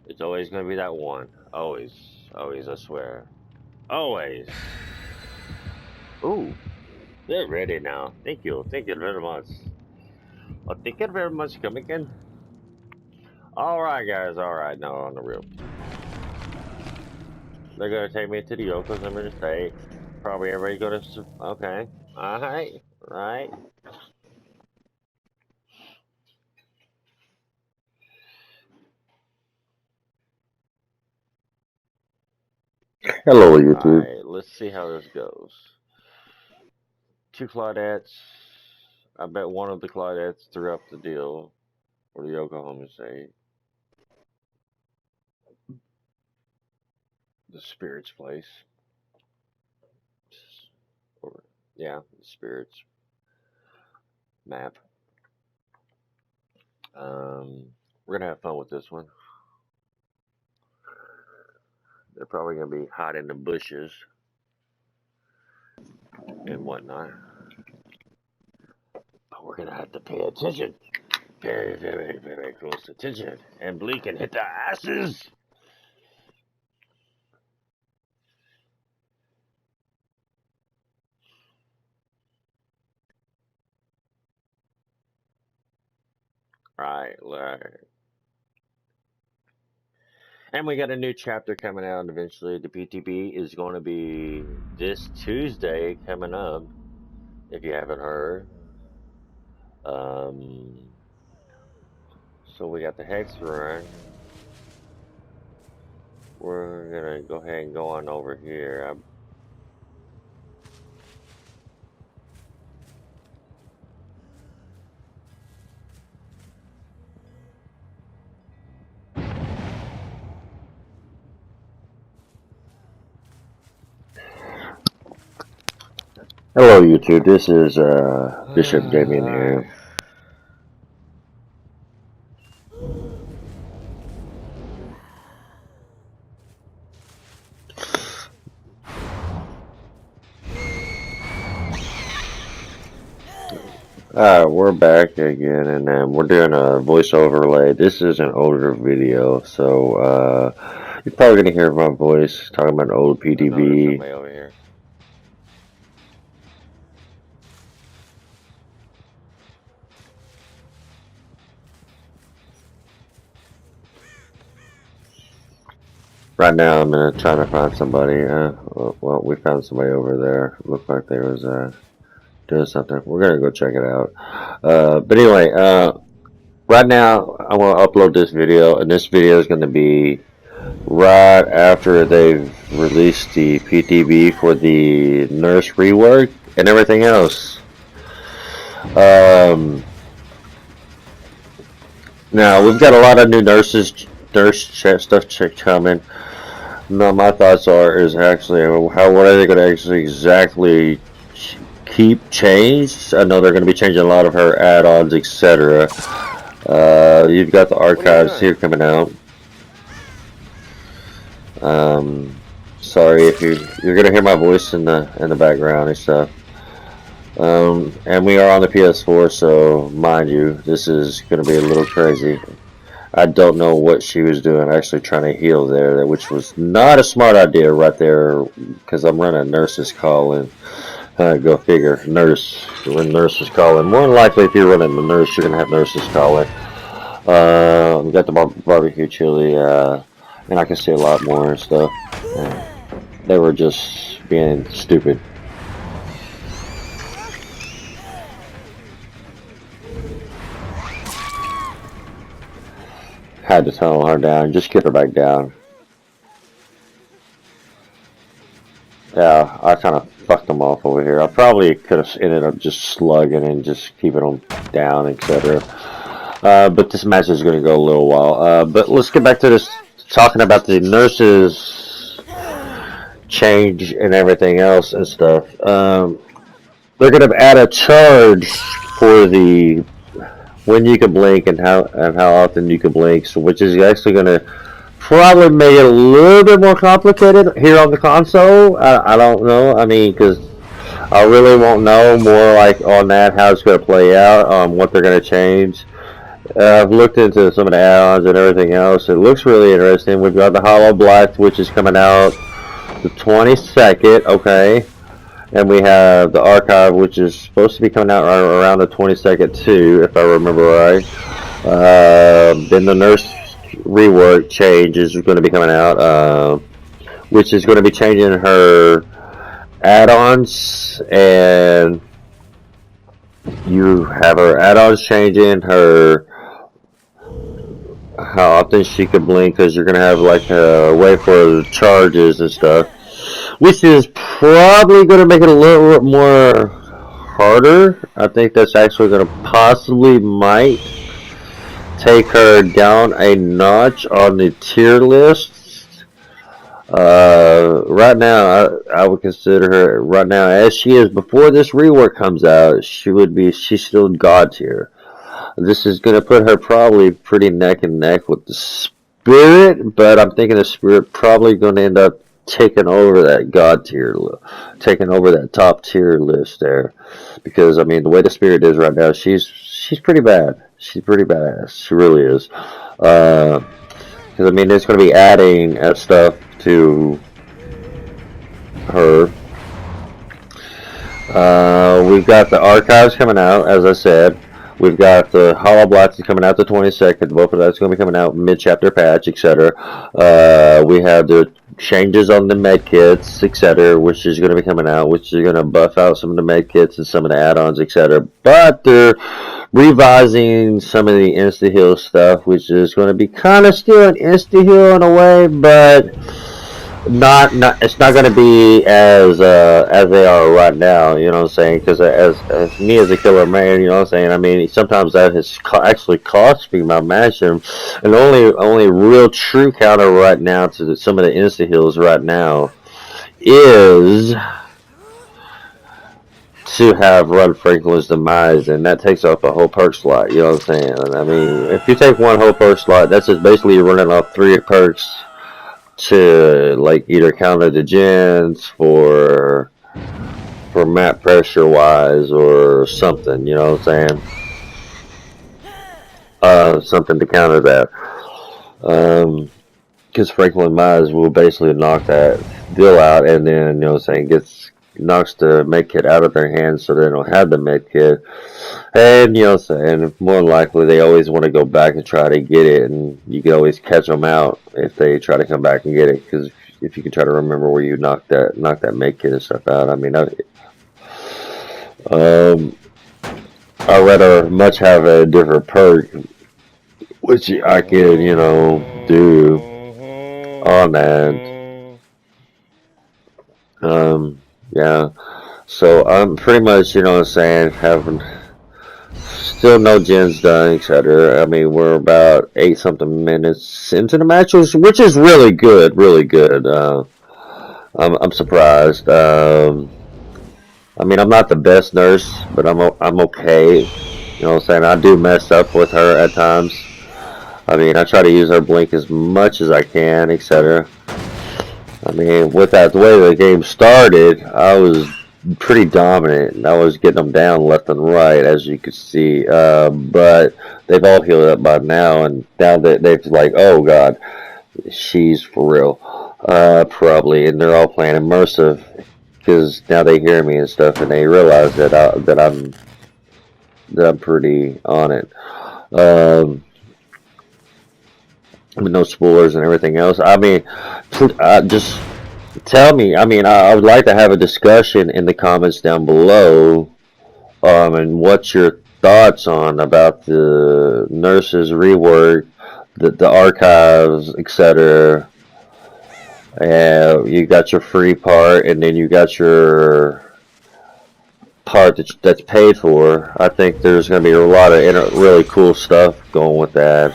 It's always gonna be that one. Always, always. I swear. Always. Ooh, they're ready now. Thank you very much. Oh, thank you very much. Come again. All right, guys. All right. No, on the real. They're gonna take me to the Yokos. I'm gonna say, probably everybody go to. Okay. All right. Right. Hello, YouTube. Alright, let's see how this goes. 2 Claudettes. I bet one of the Claudettes threw up the deal for the Oklahoma State. The Spirits place. Or, yeah, the Spirits map. We're gonna have fun with this one. They're probably gonna be hot in the bushes and whatnot. But we're gonna have to pay attention. Very, very, very close attention. And blink and hit the asses! Right. And we got a new chapter coming out eventually. The PTB is going to be this Tuesday coming up, if you haven't heard. So we got the Hex run. We're going to go ahead and go on over here. Hello, YouTube. This is Bishop Damien here. We're back again, and we're doing a voice overlay. This is an older video, so you're probably gonna hear my voice talking about an old PTB. Over here. Right now, I'm trying to find somebody. Well, we found somebody over there. Looked like they was doing something. We're gonna go check it out. But anyway, right now I'm gonna upload this video, and this video is gonna be right after they've released the PTB for the nurse rework and everything else. Now we've got a lot of new nurse stuff coming. No, my thoughts is actually what are they going to actually exactly keep changed? I know they're going to be changing a lot of her add-ons, etc. You've got the archives here coming out. Sorry if you're going to hear my voice in the background and stuff. And we are on the PS4, so mind you, this is going to be a little crazy. I don't know what she was doing, actually trying to heal there, which was not a smart idea right there, because I'm running a nurse's call in. Go figure, nurse, when nurses call in. More than likely, if you're running the nurse, you're going to have nurses call in. We got the barbecue chili, and I can see a lot more and stuff. They were just being stupid. Had to tunnel her down. Just get her back down. Yeah, I kind of fucked them off over here. I probably could have ended up just slugging and just keeping them down, etc. But this match is going to go a little while. But let's get back to this, talking about the nurses change and everything else and stuff. They're going to add a charge for the when you can blink and how often you can blink, so which is actually going to probably make it a little bit more complicated here on the console. I don't know. I mean, because I really won't know more like on that how it's going to play out, what they're going to change. I've looked into some of the add-ons and everything else. It looks really interesting. We've got the Hollow Black, which is coming out the 22nd, okay. And we have the Archive, which is supposed to be coming out around the 22nd too, if I remember right. Then the Nurse Rework change is going to be coming out, which is going to be changing her add-ons, and you have her add-ons changing, her how often she can blink, because you're going to have like a way for charges and stuff, which is probably going to make it a little bit more harder. I think that's actually going to possibly might take her down a notch on the tier list. Right now, I would consider her right now as she is before this rework comes out. She's still God tier. This is gonna put her probably pretty neck and neck with the Spirit, but I'm thinking the Spirit probably gonna end up taking over that God tier, taking over that top tier list there, because I mean the way the Spirit is right now, she's pretty bad. She's pretty badass. She really is. Because I mean it's gonna be adding stuff to her. We've got the Archives coming out, as I said. We've got the Hollow Blocks coming out the 22nd. Both of that's going to be coming out mid-chapter patch, etc. We have the changes on the med kits, etc., which is going to be coming out, which is going to buff out some of the med kits and some of the add-ons, etc. But they're revising some of the insta-heal stuff, which is going to be kind of still an insta-heal in a way, but it's not going to be as they are right now, you know what I'm saying? Because as me as a killer man, you know what I'm saying? I mean, sometimes that has actually cost me my match, and only real true counter right now to some of the insta heals right now is to have Run Franklin's Demise, and that takes off a whole perk slot, you know what I'm saying? I mean, if you take one whole perk slot, that's just basically running off 3 perks to like either counter the gens for map pressure wise or something, you know what I'm saying? Something to counter that. Because Franklin Mize will basically knock that deal out, and then, you know what I'm saying, knocks the med kit out of their hands so they don't have the med kit. And, you know what I'm saying, more likely they always want to go back and try to get it, and you can always catch them out if they try to come back and get it, because if you can try to remember where you knocked that med kit and stuff out. I mean, I'd rather much have a different perk, which I could, you know, do on that. Yeah, so I'm pretty much, you know what I'm saying, having still no gens done, etc. I mean, we're about 8 something minutes into the match, which is really good, really good. I'm surprised. I mean, I'm not the best nurse, but I'm okay. You know what I'm saying? I do mess up with her at times. I mean, I try to use her blink as much as I can, etc. I mean, with that, the way the game started, I was pretty dominant, and I was getting them down left and right, as you could see. But they've all healed up by now, and now that they've like, oh god, she's for real, probably, and they're all playing immersive because now they hear me and stuff, and they realize that I'm pretty on it. With no spoilers and everything else. I mean, just tell me. I mean, I would like to have a discussion in the comments down below, and what's your thoughts on about the nurses rework, the archives, etc. And you got your free part, and then you got your part that's paid for. I think there's going to be a lot of really cool stuff going with that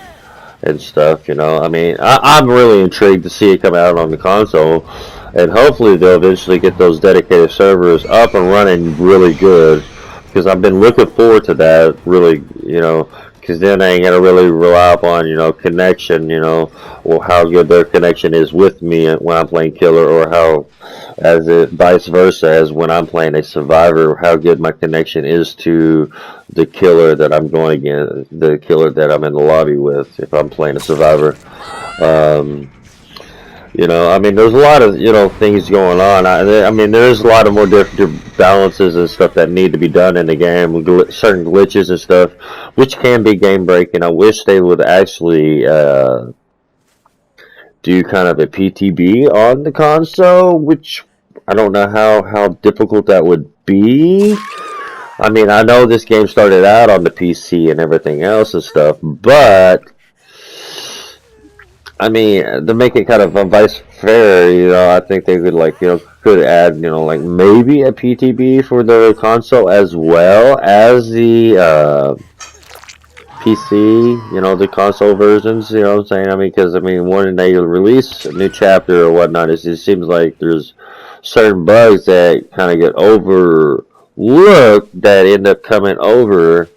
and stuff, you know. I mean, I'm really intrigued to see it come out on the console, and hopefully they'll eventually get those dedicated servers up and running really good, because I've been looking forward to that, really, you know, because then I ain't gonna really rely upon, you know, connection, you know, or how good their connection is with me when I'm playing killer, or how, as it vice versa, as when I'm playing a survivor, how good my connection is to the killer that I'm going against, the killer that I'm in the lobby with, if I'm playing a survivor. You know, I mean, there's a lot of, you know, things going on. I mean, there's a lot of more different balances and stuff that need to be done in the game, certain glitches and stuff, which can be game breaking. I wish they would actually do kind of a PTB on the console, which I don't know how difficult that would be. I mean, I know this game started out on the PC and everything else and stuff, but I mean, to make it kind of a vice fair, you know, I think they could, like, you know, could add, you know, like maybe a PTB for the console as well as the PC, you know, the console versions, you know what I'm saying? I mean, because, I mean, when they release a new chapter or whatnot, it seems like there's certain bugs that kind of get overlooked that end up coming over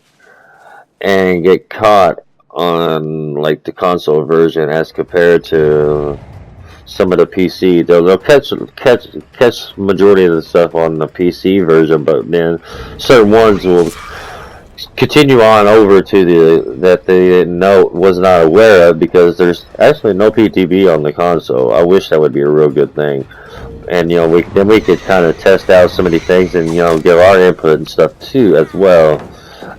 and get caught on, like, the console version as compared to some of the PC. They'll catch majority of the stuff on the PC version, but then certain ones will continue on over to the that they didn't know, was not aware of, because there's actually no PTB on the console. I wish that would be a real good thing. And, you know, we could kind of test out some of these things and, you know, give our input and stuff too, as well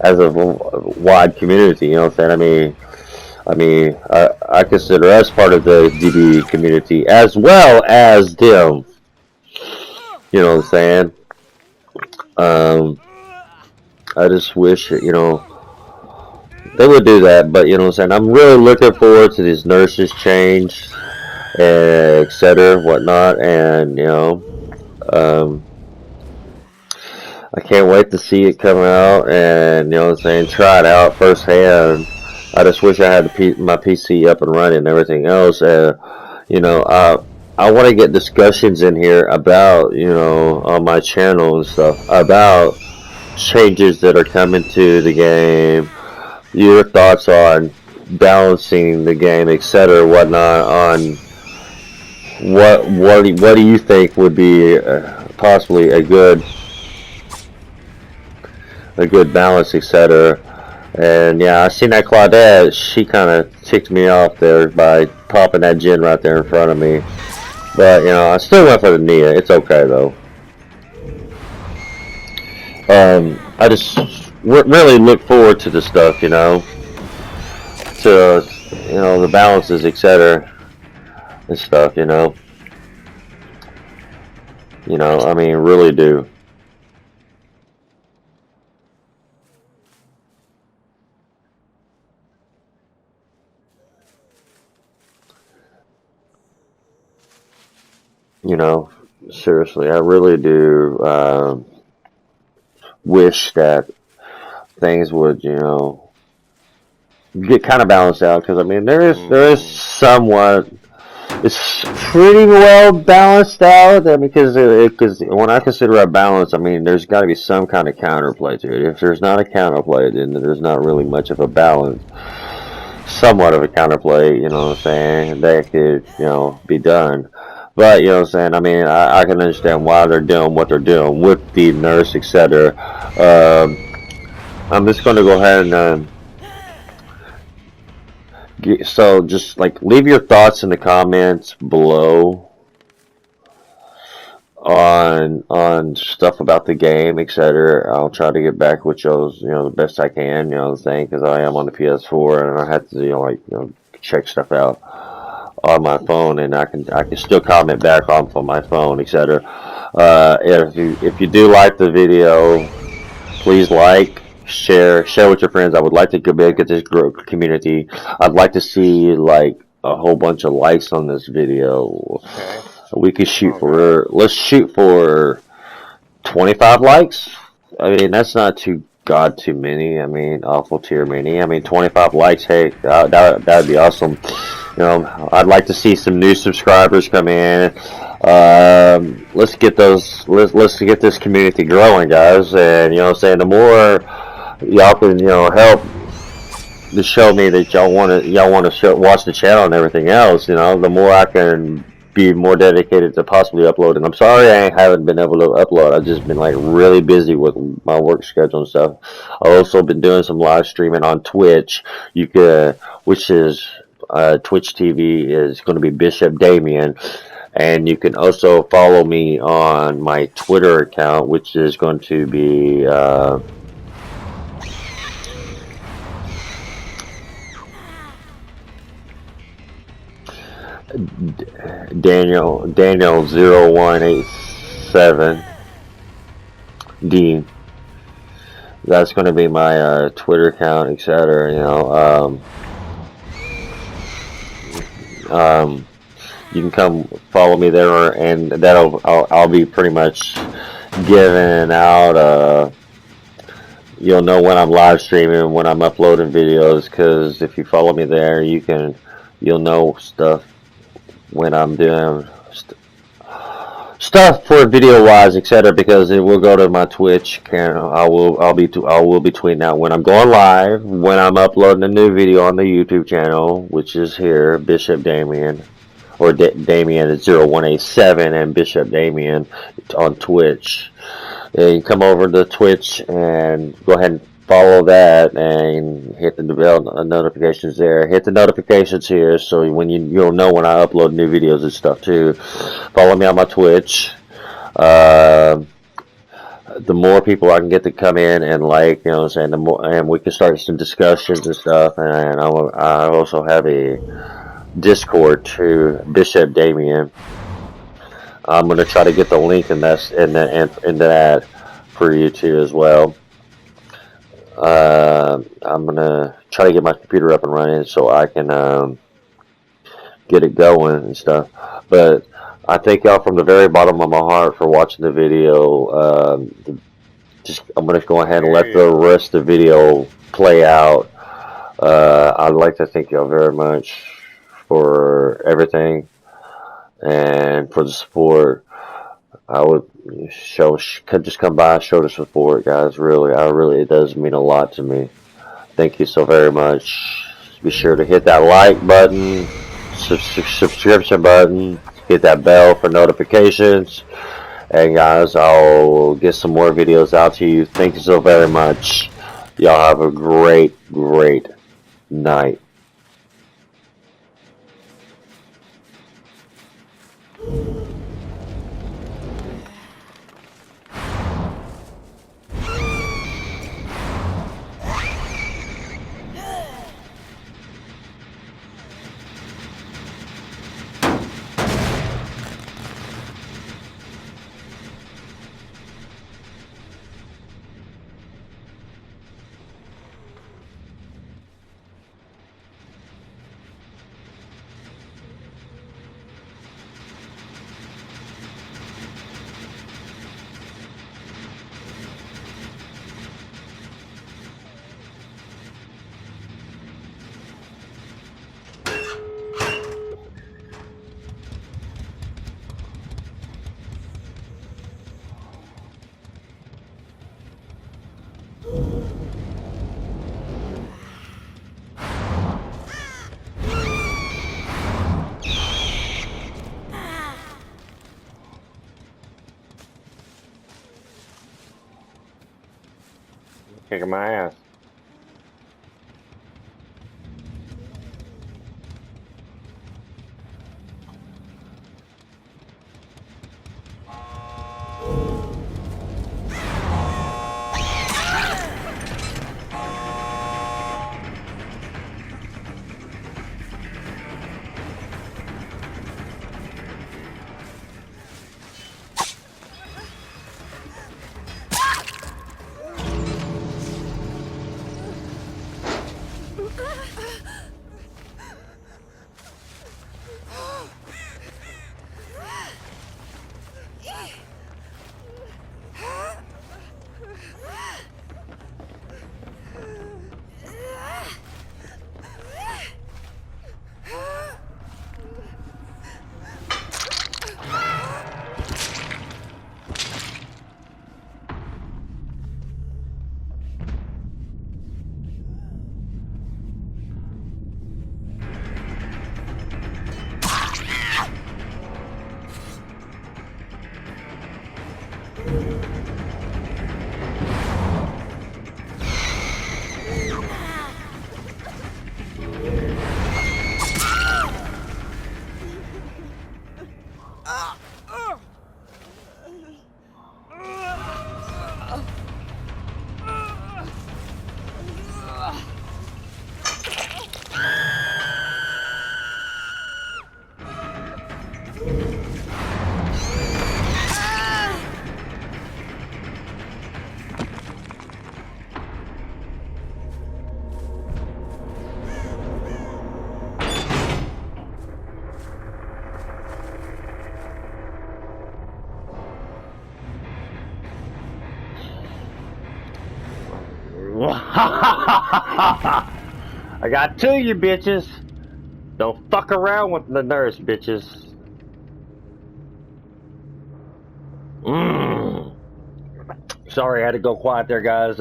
as a wide community. You know what I'm saying? I consider us part of the DB community as well as them. You know what I'm saying? I just wish, you know, they would do that, but, you know what I'm saying? I'm really looking forward to these nurses change, etc., whatnot, and, you know, I can't wait to see it come out and, you know what I'm saying, try it out firsthand. I just wish I had my PC up and running and everything else. You know, I want to get discussions in here about, you know, on my channel and stuff, about changes that are coming to the game, your thoughts on balancing the game, etc., whatnot, on what do you think would be possibly a good balance, etc. And yeah, I seen that Claudette. She kind of ticked me off there by popping that gin right there in front of me. But, you know, I still went for the Nia. It's okay though. I just really look forward to the stuff, you know, to, you know, the balances, etc. and stuff, you know. I mean, really do. You know, seriously, I really do wish that things would, you know, get kind of balanced out. Because, I mean, there is somewhat, it's pretty well balanced out. I mean, because when I consider a balance, I mean, there's got to be some kind of counterplay to it. If there's not a counterplay, then there's not really much of a balance. Somewhat of a counterplay, you know what I'm saying, that could, you know, be done. But, you know what I'm saying, I mean, I can understand why they're doing what they're doing with the nurse, etc. I'm just going to go ahead and so just, like, leave your thoughts in the comments below on stuff about the game, etc. I'll try to get back with those, you know, the best I can, you know what I'm saying, because I am on the PS4 and I have to, you know, like, you know, check stuff out on my phone, and I can still comment back on my phone, etc. If you do like the video, please like, share with your friends. I would like to get this community. I'd like to see, like, a whole bunch of likes on this video. Okay. We could shoot for, let's shoot for 25 likes. I mean, that's not too many. I mean, awful tier many. I mean, 25 likes, hey, that would be awesome. You know, I'd like to see some new subscribers come in. Let's get this community growing, guys. And, you know what I'm saying, the more y'all can, you know, help to show me that y'all want to watch the channel and everything else. You know, the more I can be more dedicated to possibly uploading. I'm sorry I haven't been able to upload. I've just been like really busy with my work schedule and stuff. I've also been doing some live streaming on Twitch. Which is Twitch TV is going to be Bishop Damien. And you can also follow me on my Twitter account, which is going to be Daniel 0187 Dean. That's going to be my Twitter account, etc. You know, you can come follow me there, and I'll be pretty much giving out. You'll know when I'm live streaming, when I'm uploading videos, because if you follow me there, you'll know stuff when I'm doing stuff for video wise, etc. Because it will go to my Twitch channel. I will be tweeting out when I'm going live, when I'm uploading a new video on the YouTube channel, which is here, Bishop Damien, or Damien is 0187, and Bishop Damien on Twitch. And you come over to Twitch and go ahead and follow that and hit the bell notifications there. Hit the notifications here so when you'll know when I upload new videos and stuff too. Follow me on my Twitch. The more people I can get to come in and like, you know what I'm saying, the more, and we can start some discussions and stuff. And I also have a Discord to Bishop Damien. I'm gonna try to get the link in that for you too as well. I'm gonna try to get my computer up and running so I can get it going and stuff. But I thank y'all from the very bottom of my heart for watching the video. I'm gonna go ahead and let the rest of the video play out. I'd like to thank y'all very much for everything and for the support. I would just come by and show the support, guys. Really, it does mean a lot to me. Thank you so very much. Be sure to hit that like button, subscription button, hit that bell for notifications. And guys, I'll get some more videos out to you. Thank you so very much. Y'all have a great night. Kicking my ass. I got two, you bitches. Don't fuck around with the nurse, bitches. Sorry, I had to go quiet there, guys.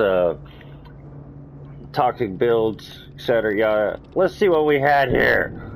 Toxic builds, etc. Let's see what we had here.